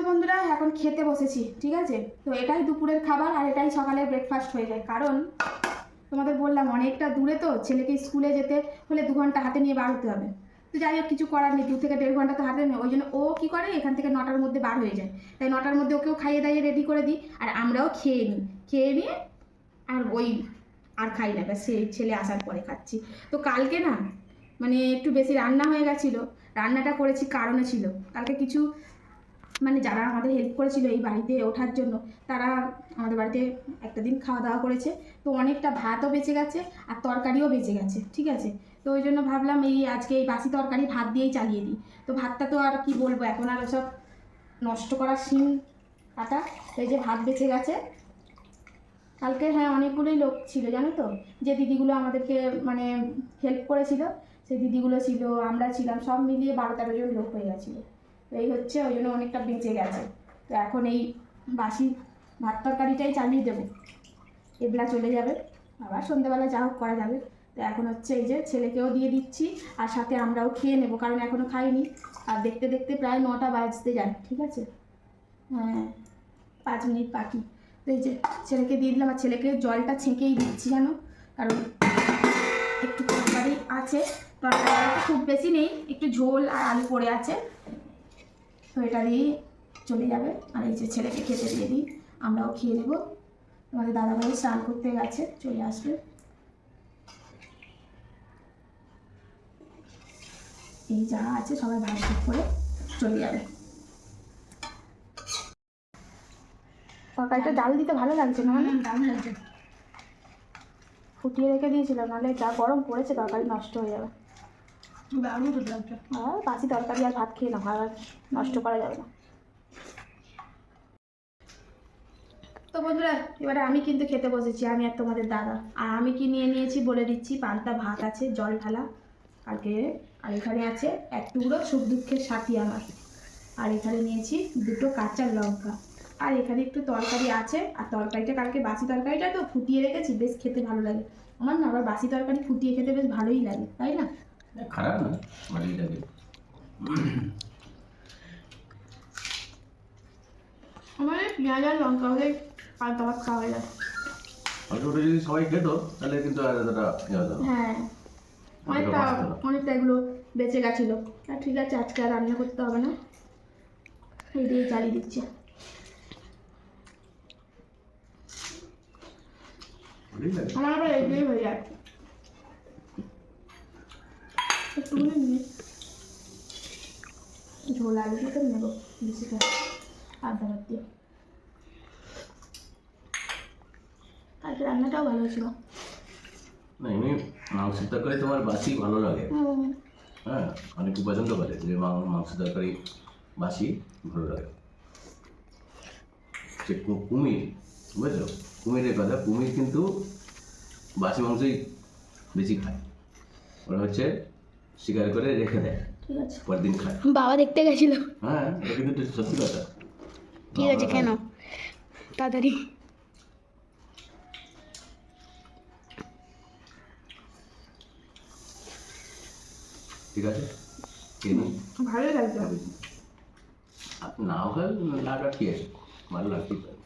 বন্ধুরা এখন খেতে বসেছি, ঠিক আছে। তো এটাই দুপুরের খাবার আর এটাই সকালের ব্রেকফাস্ট হয়ে যায়, কারণ তোমাদের বললাম অনেকটা দূরে, তো ছেলেকে স্কুলে যেতে হলে 2 ঘন্টা হাতে নিয়ে বার হতে হবে। তো যাই হোক, কিছু করার নেই, 2 থেকে 1.5 ঘন্টা তো হাতে নেই। ওই জন্য ও কী করে, এখান থেকে 9টার মধ্যে বার হয়ে যায়। তাই 9টার মধ্যে ওকেও খাইয়ে দাইয়ে রেডি করে দিই, আর আমরাও খেয়ে নিই। খেয়ে নিয়ে আর আর খাই না, ব্যাস সেই ছেলে আসার পরে খাচ্ছি। তো কালকে না মানে একটু বেশি রান্না হয়ে গেছিলো। রান্নাটা করেছি কারণে ছিল, কালকে কিছু মানে যারা আমাদের হেল্প করেছিল এই বাড়িতে ওঠার জন্য, তারা আমাদের বাড়িতে একটা দিন খাওয়া দাওয়া করেছে। তো অনেকটা ভাতও বেঁচে গেছে আর তরকারিও বেঁচে গেছে, ঠিক আছে। তো ওই জন্য ভাবলাম আজকে এই বাসি তরকারি ভাত দিয়েই চালিয়ে দিই। তো ভাতটা তো আর কি বলবো, এখন আর ওসব নষ্ট করার সিন কাটা। এই যে ভাত বেঁচে গেছে কালকে। হ্যাঁ, অনেকগুলোই লোক ছিল জানো তো, যে দিদিগুলো আমাদেরকে মানে হেল্প করেছিল, সেই দিদিগুলো ছিল, আমরা ছিলাম, সব মিলিয়ে 12-13 জন লোক হয়ে গেছিলো। তো এই হচ্ছে, ওই জন্য অনেকটা বেঁচে গেছে। তো এখন এই বাসি ভাত তরকারিটাই চালিয়ে দেবো, এগুলা চলে যাবে, আবার সন্ধ্যেবেলা যা হোক করা যাবে। তো এখন হচ্ছে এই যে ছেলেকেও দিয়ে দিচ্ছি, আর সাথে আমরাও খেয়ে নেবো, কারণ এখনও খাইনি। আর দেখতে দেখতে প্রায় 9টা বাজতে যায়, ঠিক আছে। হ্যাঁ, 5 মিনিট বাকি। তো এই যে ছেলেকে দিয়ে দিলাম, আর ছেলেকে জলটা ছেঁকেই দিচ্ছি জানো, কারণ একটু তরকারি আছে, তরকারিটা খুব বেশি নেই, একটু ঝোল আর আলু পড়ে আছে, তো এটা দিয়েই চলে যাবে। আর এই যে ছেলেকে খেতে দিয়ে দিই, আমরাও খেয়ে নেব। তোমাদের দাদাভাই স্নান করতে গেছে, চলে আসবে। এই যা আছে সবাই ভাগ করে চলে যাবে। তরকারিটা ডাল দিতে ভালো লাগছে না, মানে দারুণ লাগছে। ফুটিয়ে রেখে দিয়েছিলাম, নাহলে যা গরম পড়েছে তরকারি নষ্ট হয়ে যাবে। দারুণ লাগছে। আর বাসি তরকারি আর ভাত খেয়ে না, আর নষ্ট করা যাবে না। তো বন্ধুরা, এবারে আমি কিন্তু খেতে বসেছি, আমি আর তোমাদের দাদা। আর আমি কি নিয়ে নিয়েছি বলে দিচ্ছি। পান্তা ভাত আছে, জল ঢালা কালকে, আর এখানে আছে 1 টুকরো সুখ দুঃখের সাথী আমার, আর এখানে নিয়েছি 2টো কাঁচা লঙ্কা, আর এখানে একটু তরকারি আছে। আর তরকারিটা কালকে বাসি তরকারিটা তো ফুটিয়ে রেখেছি, বেশ খেতে ভালো লাগে। আমার না আবার বাসি তরকারি ফুটিয়ে খেতে বেশ ভালোই লাগে, তাই না? খারাপ না, ভালোই লাগে। আমার পেঁয়াজ আর লঙ্কা হলে পান্তা ভাত খাওয়া যায়। ওটা যদি সবাই খেত তাহলে কিন্তু আর এতটা ইয়ে হতো না। হ্যাঁ, অনেকটা এগুলো বেঁচে গেছিলো। আর ঠিক আছে, আজকে আর রান্না করতে হবে না, এই দিয়ে চালিয়ে দিচ্ছি। আমার আবার এই দিয়ে হয়ে যায়, একটুখানি নিয়ে ঝোল আলু মতো নেবো বেশি করে, আদা ভাত দিয়ে। কালকে রান্নাটাও ভালো ছিল না, এমনি মাংসের তরকারি তোমার বাসি ভালো লাগে। হ্যাঁ, অনেকে পছন্দ করে যে মাংস তরকারি বাসি ভালো লাগে। সে কুমির, বুঝছো, কুমিরের কথা, কুমির কিন্তু বাসি মাংসই বেশি খায়। ওরা হচ্ছে শিকার করে রেখে দেয়, ঠিক আছে, পরের দিন খায়। বাবা দেখতে গেছিল। হ্যাঁ, এটা কিন্তু সত্যি কথা। ঠিক আছে, কেন তাড়াতাড়ি। ঠিক আছে, ভালো লাগছে। নাও খাল লাগা কি আছে, ভালো লাগতেই পারে।